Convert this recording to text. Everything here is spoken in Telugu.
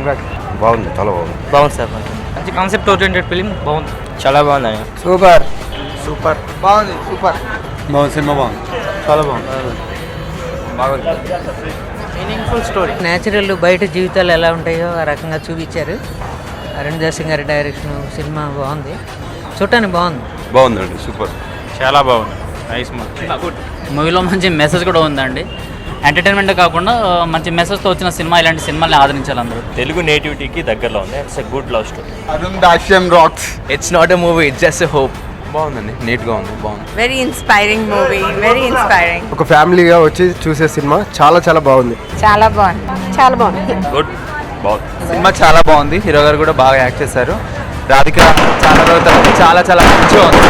కంగ్రాట్. బాగుంది, చాలా బాగుంది. బాగుంది సార్, మంచి కాన్సెప్ట్ ఓరియంటెడ్ ఫిలిం, బాగుంది, చాలా బాగుంది. సూపర్ సూపర్ బాగుంది. సూపర్ బాగుంది, సినిమా బాగుంది, చాలా బాగుంది. Meaningful story. న్యాచురల్ బయట జీవితాలు ఎలా ఉంటాయో ఆ రకంగా చూపించారు. అరుణ్దాస్ సింగ్ గారి డైరెక్షన్, సినిమా బాగుంది, చూడటానికి బాగుంది. బాగుందండి, సూపర్, చాలా బాగుంది. Nice movie. మూవీలో మంచి మెసేజ్ కూడా ఉందండి. ఎంటర్టైన్మెంట్ కాకుండా మంచి మెసేజ్తో వచ్చిన సినిమా, ఇలాంటి సినిమాల్ని ఆదరించాలి అందరూ. తెలుగు నేటివిటీకి దగ్గరలో ఉంది. It's a good love story. Arun rocks. It's not a movie, it's just a hope. బాగుందండి, నీట్గా ఉంది, బాగుంది. Very inspiring movie, very inspiring. ఒక ఫ్యామిలీగా వచ్చి చూసే సినిమా చాలా చాలా బాగుంది. చాలా బాగుంది, చాలా బాగుంది. గుడ్, బాగుంది. సినిమా చాలా బాగుంది. హీరో గారు కూడా బాగా యాక్ట్ చేశారు. రాధిక చాలా రోజుల తర్వాత చాలా మంచిగా ఉంది.